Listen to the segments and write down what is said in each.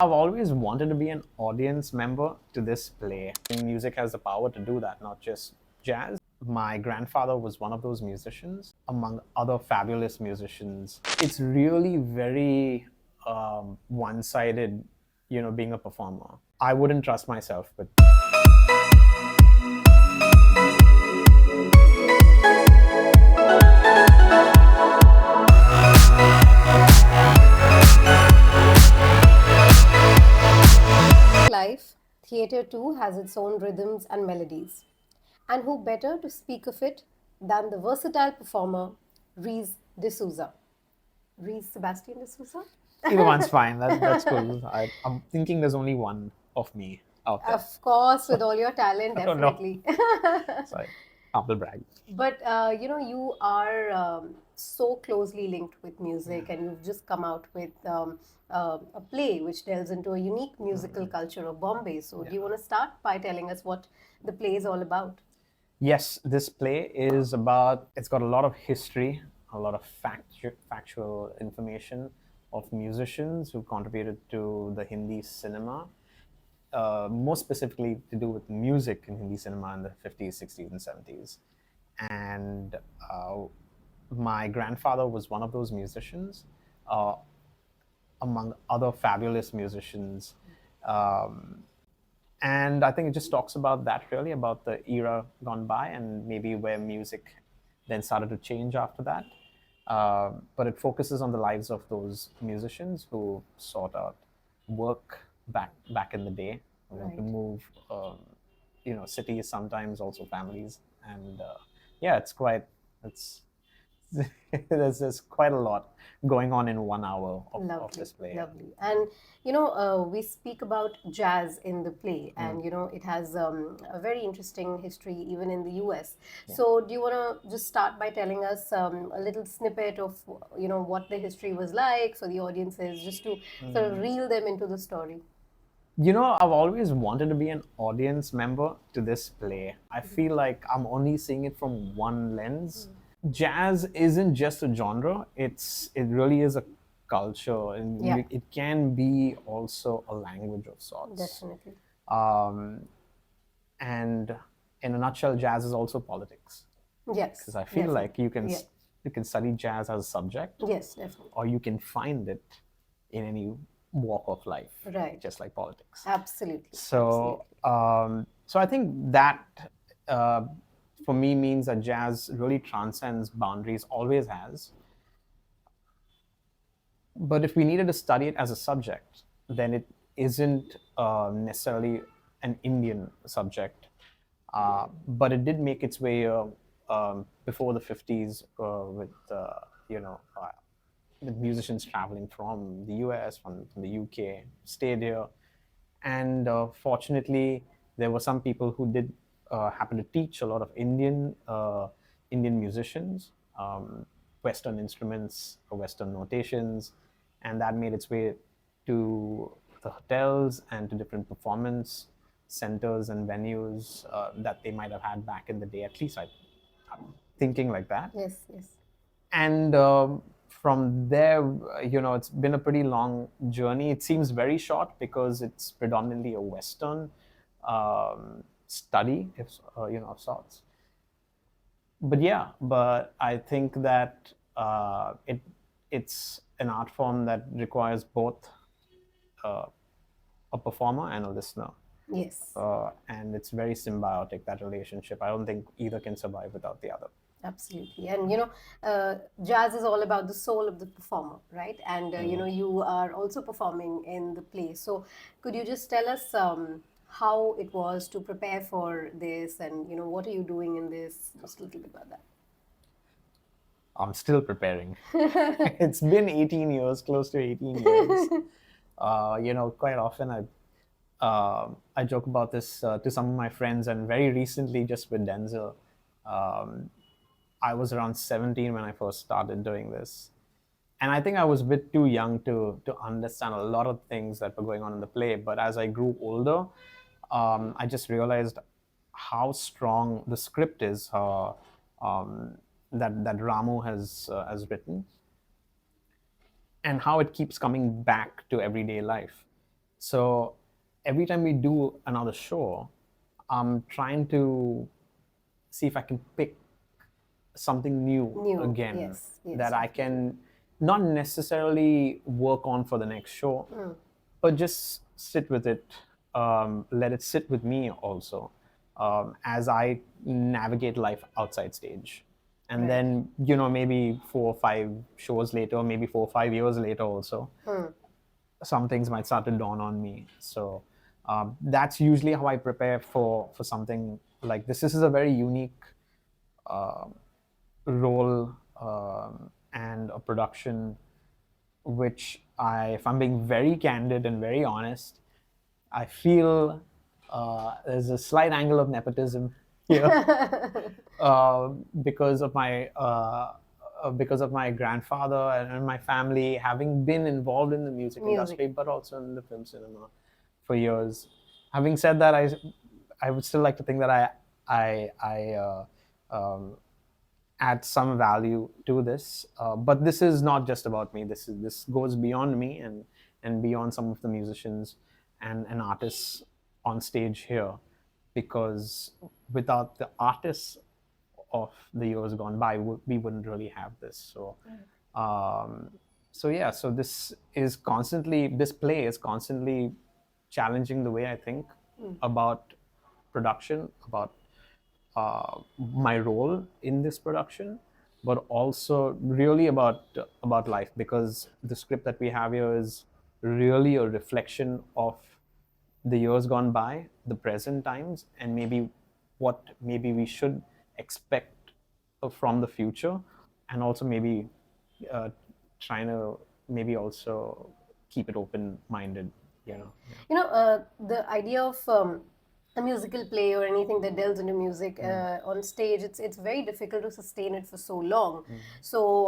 I've always wanted to be an audience member to this play. Music has the power to do that, not just jazz. My grandfather was one of those musicians, among other fabulous musicians. It's really very one-sided, being a performer. I wouldn't trust myself with. Life, theatre too has its own rhythms and melodies. And who better to speak of it than the versatile performer Rhys D'Souza? Rhys Sebastian D'Souza? Either one's fine. That's cool. I'm thinking there's only one of me out there. Of course, with all your talent, I don't know. definitely. Sorry, humble brag. But you are so closely linked with music, and you've just come out with a play which delves into a unique musical culture of Bombay. So, do you want to start by telling us what the play is all about? Yes, this play is about, it's got a lot of history, a lot of factual information of musicians who contributed to the Hindi cinema, more specifically to do with music in Hindi cinema in the 50s, 60s, and 70s. And my grandfather was one of those musicians, uh, among other fabulous musicians. And I think it just talks about that, really, about the era gone by and maybe where music then started to change after that. But it focuses on the lives of those musicians who sought out work back in the day, Right. to move, cities, sometimes also families, and yeah, it's there's quite a lot going on in 1 hour of Lovely, this play. lovely. And we speak about jazz in the play, and it has a very interesting history even in the US. So, do you want to just start by telling us a little snippet of what the history was like, so the audiences just to sort of reel them into the story? I've always wanted to be an audience member to this play. I feel like I'm only seeing it from one lens. Jazz isn't just a genre, it really is a culture, and Yeah. it can be also a language of sorts. Definitely. And in a nutshell, jazz is also politics, Yes. because I feel definitely. like you can study jazz as a subject, Yes, definitely. or you can find it in any walk of life, Right. just like politics. Absolutely. So, so I think that for me means that jazz really transcends boundaries, always has. But if we needed to study it as a subject, then it isn't necessarily an Indian subject. But it did make its way before the 50s with musicians traveling from the US, from the UK, stayed here. And fortunately, there were some people who did happen to teach a lot of Indian musicians, Western instruments, Western notations, and that made its way to the hotels and to different performance centers and venues that they might have had back in the day. At least I'm thinking like that. Yes, yes. And from there, it's been a pretty long journey. It seems very short because it's predominantly a Western study, if of sorts. But I think that it's an art form that requires both uh, a performer and a listener. Yes. And it's very symbiotic, that relationship. I don't think either can survive without the other. Absolutely. And jazz is all about the soul of the performer, right? And you are also performing in the play. So could you just tell us how it was to prepare for this, and what are you doing in this? Just a little bit about that. I'm still preparing. It's been 18 years, close to 18 years. Quite often I joke about this to some of my friends, and very recently, just with Denzil, I was around 17 when I first started doing this. And I think I was a bit too young to understand a lot of things that were going on in the play. But as I grew older, I just realized how strong the script is that Ramu has written, and how it keeps coming back to everyday life. So every time we do another show, I'm trying to see if I can pick something new again that I can not necessarily work on for the next show, but just sit with it, let it sit with me also, as I navigate life outside stage. And then, maybe 4 or 5 shows later, maybe 4 or 5 years later also, some things might start to dawn on me. So that's usually how I prepare for something like this. This is a very unique role, and a production which if I'm being very candid and very honest, I feel there's a slight angle of nepotism here, because of my grandfather and my family having been involved in the music industry, but also in the film cinema for years. Having said that, I would still like to think that I add some value to this. But this is not just about me. This goes beyond me and beyond some of the musicians and artists on stage here, because without the artists of the years gone by, we wouldn't really have this. So this play is constantly challenging the way I think about production, about my role in this production, but also really about life, because the script that we have here is really a reflection of the years gone by, the present times, and maybe what maybe we should expect from the future, and also maybe uh, trying to maybe also keep it open-minded. The idea of a musical play or anything that delves into music on stage, it's very difficult to sustain it for so long. So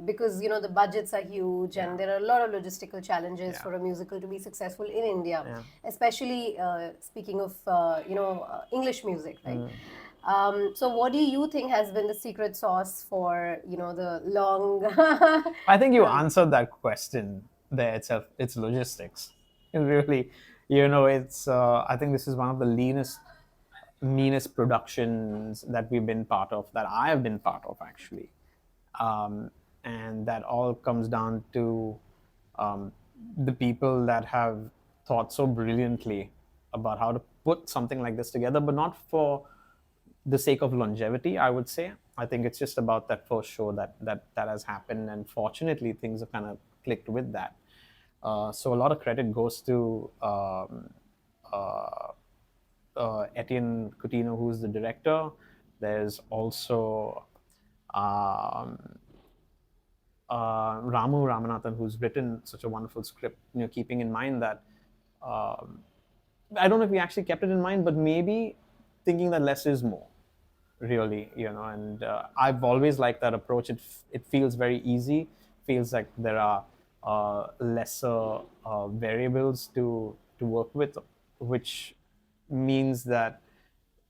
because the budgets are huge, and there are a lot of logistical challenges for a musical to be successful in India, especially speaking of English music, right? So what do you think has been the secret sauce for the long I think you answered that question there itself. It's logistics. It really, it's. I think this is one of the meanest productions that we've been part of, that I have been part of actually, and that all comes down to the people that have thought so brilliantly about how to put something like this together, but not for the sake of longevity, I would say. I think it's just about that first show that has happened, and fortunately, things have kind of clicked with that. So a lot of credit goes to uh, Etienne Coutinho, who's the director. There's also um, Ramu Ramanathan, who's written such a wonderful script. Keeping in mind that I don't know if we actually kept it in mind, but maybe thinking that less is more, really, and I've always liked that approach. It feels very easy, feels like there are lesser variables to work with, which means that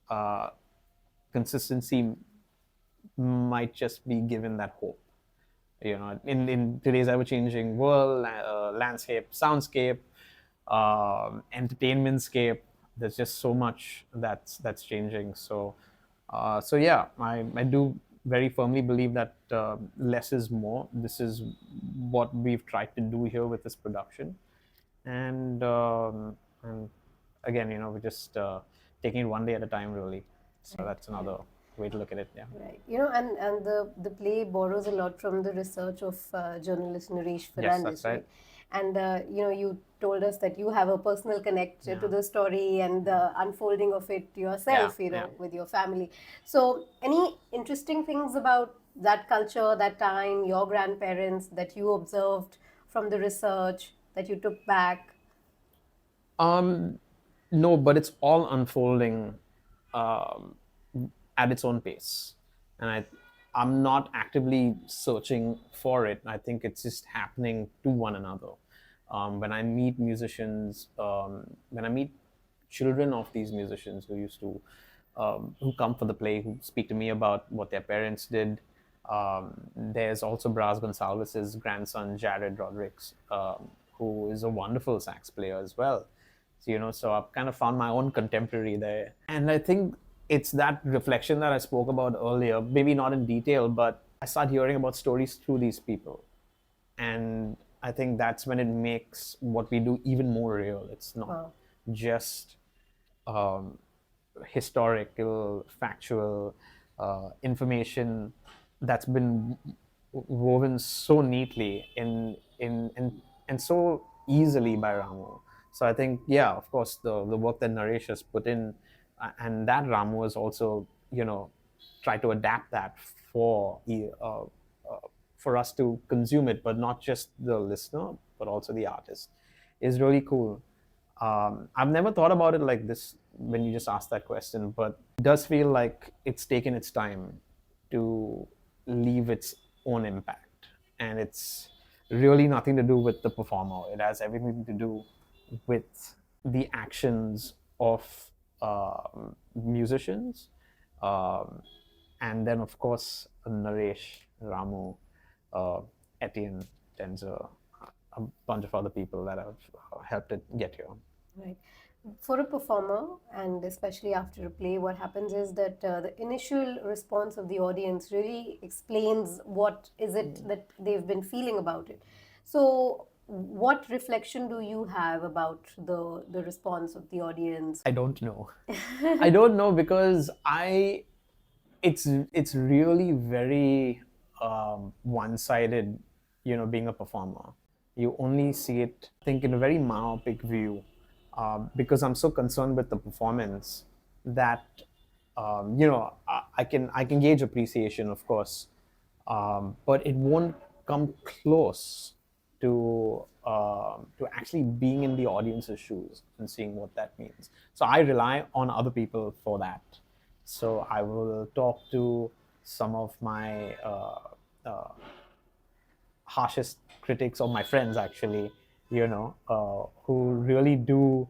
uh, consistency might just be given that hope. In today's ever-changing world, landscape, soundscape, entertainmentscape, there's just so much that's changing. So yeah, I do very firmly believe that less is more. This is what we've tried to do here with this production, and again, we're just taking it one day at a time, really. So that's another way to look at it. Yeah. Right. And the play borrows a lot from the research of journalist Naresh Yes, Fernandez, that's right. And you told us that you have a personal connect to the story and the unfolding of it yourself, with your family. So, any interesting things about that culture, that time, your grandparents that you observed from the research that you took back? No, but it's all unfolding um, at its own pace, and I'm not actively searching for it. I think it's just happening to one another. When I meet musicians, when I meet children of these musicians who come for the play, who speak to me about what their parents did. There's also Bras Gonsalves's grandson, Jared Rodriguez, who is a wonderful sax player as well. So, so I've kind of found my own contemporary there. And I think it's that reflection that I spoke about earlier, maybe not in detail, but I start hearing about stories through these people. And I think that's when it makes what we do even more real. It's not Wow. just um, historical, factual information that's been woven so neatly and so easily by Ramu. So I think, yeah, of course, the work that Naresh has put in, and that Ramu has also, tried to adapt that for for us to consume it, but not just the listener, but also the artist, is really cool. I've never thought about it like this when you just asked that question, but it does feel like it's taken its time to leave its own impact. And it's really nothing to do with the performer, it has everything to do with the actions of musicians. Um, and then, of course, Naresh, Ramu, uh, Etienne, Denzil, a bunch of other people that have helped it get here. Right. For a performer, and especially after a play, what happens is that the initial response of the audience really explains what is it that they've been feeling about it. So, what reflection do you have about the response of the audience? I don't know. I don't know because it's really very one-sided. Being a performer, you only see it, I think, in a very myopic view, because I'm so concerned with the performance that I can gauge appreciation, of course, but it won't come close to actually being in the audience's shoes and seeing what that means. So I rely on other people for that. So I will talk to some of my uh, harshest critics of my friends, actually, who really do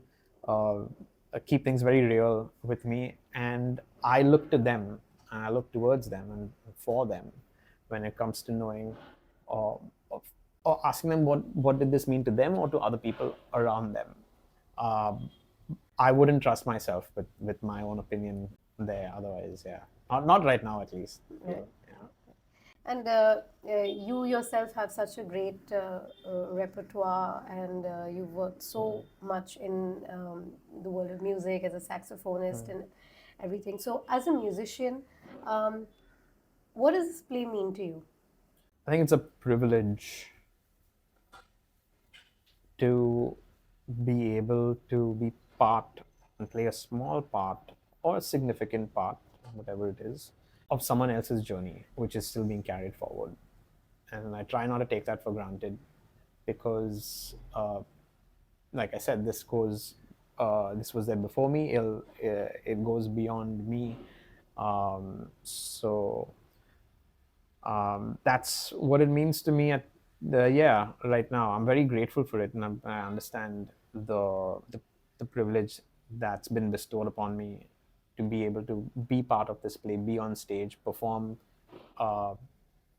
keep things very real with me. And I look to them, and I look towards them and for them when it comes to knowing, or, or asking them what did this mean to them or to other people around them. Um, I wouldn't trust myself with my own opinion there. Otherwise, yeah, not right now, at least. Right. And you yourself have such a great repertoire, and you've worked so much in the world of music as a saxophonist and everything. So, as a musician, um, what does this play mean to you? I think it's a privilege to be able to be part and play a small part or a significant part, whatever it is, of someone else's journey, which is still being carried forward. And I try not to take that for granted because, like I said, this was there before me. It goes beyond me. So that's what it means to me right now. I'm very grateful for it, and I understand the privilege that's been bestowed upon me to be able to be part of this play, be on stage, perform uh,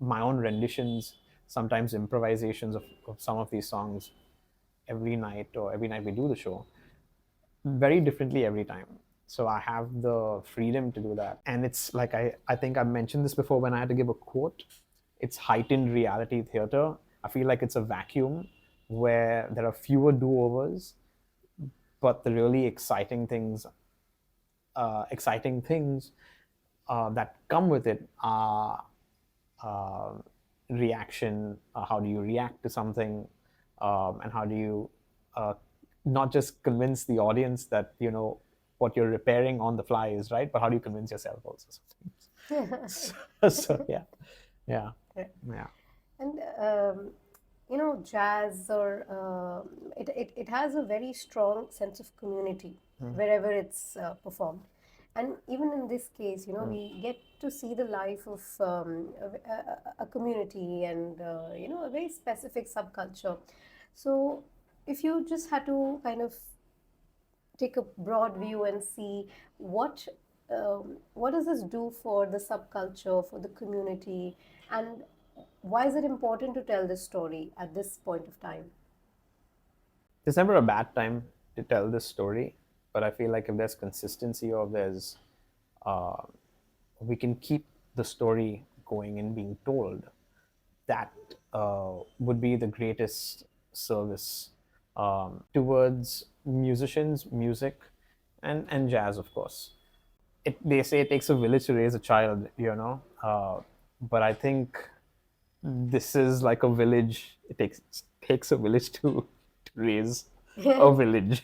my own renditions, sometimes improvisations of some of these songs every night, or every night we do the show, very differently every time. So I have the freedom to do that. And it's like, I think I mentioned this before when I had to give a quote. It's heightened reality theater. I feel like it's a vacuum where there are fewer do-overs, but the really exciting things that come with it are uh, reaction. How do you react to something, and how do you uh, not just convince the audience that what you're repairing on the fly is right, but how do you convince yourself also sometimes? So yeah, yeah. And jazz or it has a very strong sense of community wherever it's performed. And even in this case, we get to see the life of a community and a very specific subculture. So if you just had to kind of take a broad view and see what does this do for the subculture, for the community, and why is it important to tell this story at this point of time? there's never a bad time to tell this story, but I feel like if there's consistency or there's uh, we can keep the story going and being told, that would be the greatest service towards musicians, music, and jazz, of course. They say it takes a village to raise a child, but I think this is like a village. It takes a village to raise a village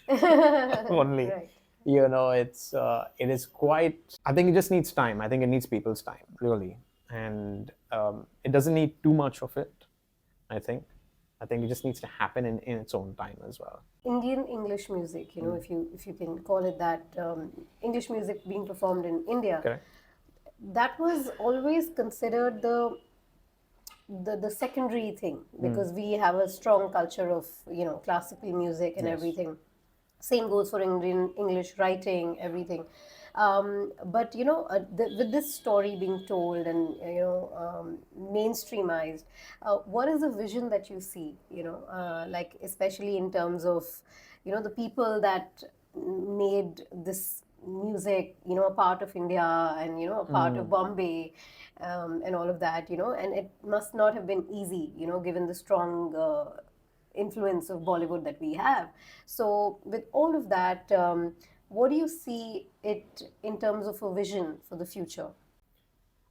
only. Right. It is quite. I think it just needs time. I think it needs people's time, really, and it doesn't need too much of it. I think. I think it just needs to happen in its own time as well. Indian English music, if you can call it that, English music being performed in India, Correct. that was always considered the secondary thing, because we have a strong culture of classical music and Yes. everything. Same goes for Indian English writing, everything. But with this story being told and mainstreamized, what is the vision that you see? Like especially in terms of the people that made this music, a part of India and a part of Bombay, and all of that, and it must not have been easy, given the strong influence of Bollywood that we have. So, with all of that, what do you see it in terms of a vision for the future?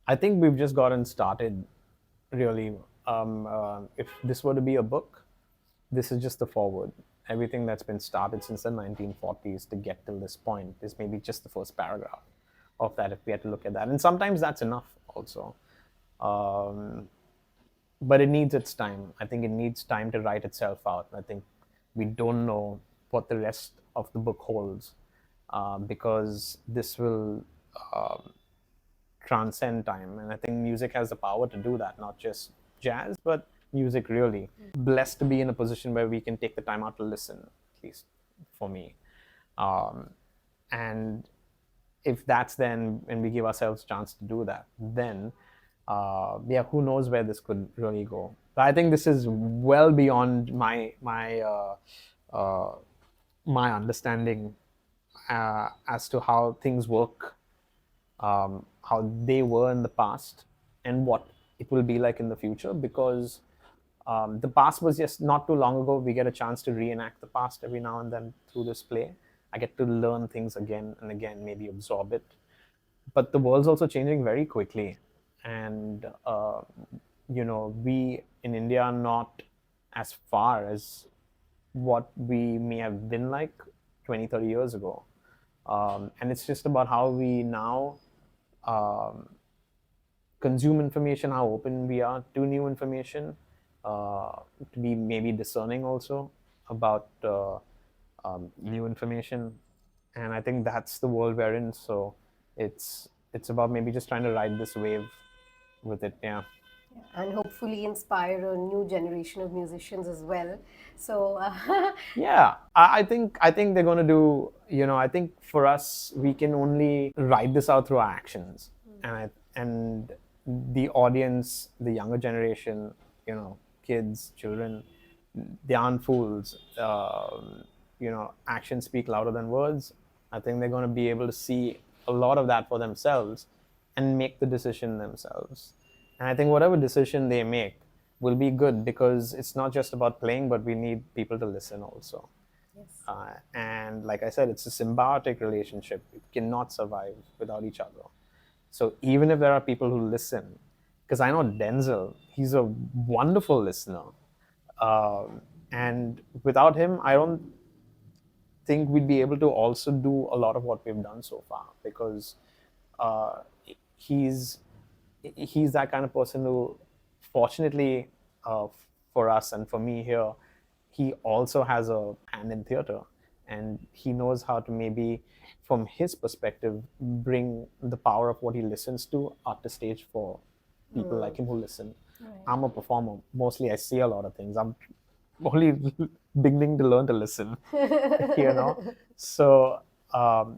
I think we've just gotten started, really. If this were to be a book, this is just the forward. Everything that's been started since the 1940s to get till this point is maybe just the first paragraph of that, if we had to look at that. And sometimes that's enough also. But it needs its time. I think it needs time to write itself out. I think we don't know what the rest of the book holds, because this will transcend time. And I think music has the power to do that, not just jazz, but music really. Blessed to be in a position where we can take the time out to listen, at least for me. And if that's then, and we give ourselves a chance to do that, then who knows where this could really go. But I think this is well beyond my understanding as to how things work, how they were in the past, and what it will be like in the future. Because the past was just not too long ago. We get a chance to reenact the past every now and then through this play. I get to learn things again and again, maybe absorb it. But the world's also changing very quickly. And, we in India are not as far as what we may have been like 20, 30 years ago. And it's just about how we now consume information, how open we are to new information, to be maybe discerning also about new information. And I think that's the world we're in. So it's about maybe just trying to ride this wave with it. Yeah. And hopefully inspire a new generation of musicians as well. So, Yeah, I think they're going to do. I think for us, we can only ride this out through our actions, and the audience, the younger generation, kids, children, they aren't fools. Actions speak louder than words. I think they're going to be able to see a lot of that for themselves and make the decision themselves. And I think whatever decision they make will be good, because it's not just about playing, but we need people to listen also. yes. And like I said, it's a symbiotic relationship. It cannot survive without each other. So even if there are people who listen, because I know Denzil, he's a wonderful listener. And without him, I don't think we'd be able to also do a lot of what we've done so far, because he's that kind of person who, fortunately for us and for me here, he also has a hand in theatre, and he knows how to maybe, from his perspective, bring the power of what he listens to up the stage for people like him who listen. Right. I'm a performer. Mostly I see a lot of things. I'm only beginning to learn to listen, So,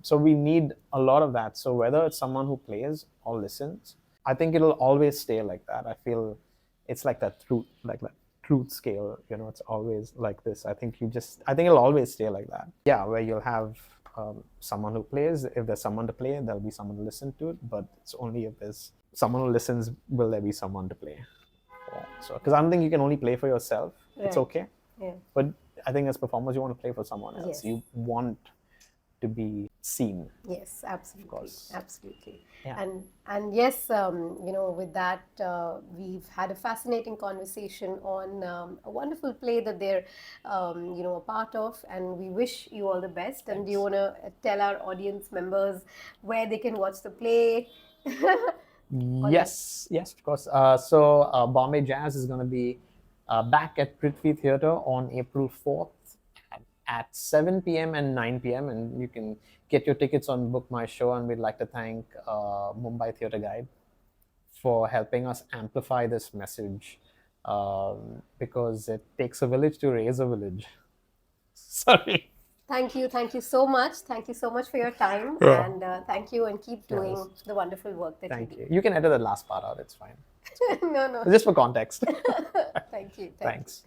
so we need a lot of that. So whether it's someone who plays or listens, I think it'll always stay like that. I feel it's like that through like that. truth scale. It's always like this. I think it'll always stay like that. Yeah, where you'll have someone who plays. If there's someone to play, there'll be someone to listen to it. But it's only if there's someone who listens, will there be someone to play. So, because I don't think you can only play for yourself. Right. It's okay. Yeah. But I think as performers, you want to play for someone else. Yes. You want to be seen. Yes, absolutely. Of course. Absolutely. Yeah. And yes, with that, we've had a fascinating conversation on a wonderful play that they're, a part of, and we wish you all the best. And do you want to tell our audience members where they can watch the play? Yes, of course. So Bombay Jazz is going to be back at Prithvi Theatre on April 4th at 7 p.m. and 9 p.m. And you can get your tickets on Book My Show. And we'd like to thank Mumbai Theatre Guide for helping us amplify this message, because it takes a village to raise a village. Sorry. Thank you so much. Thank you so much for your time, Yeah. and thank you, and keep doing the wonderful work that Thank you you. You can edit the last part out. It's fine. do. No. Just for context. Thank you. Thanks.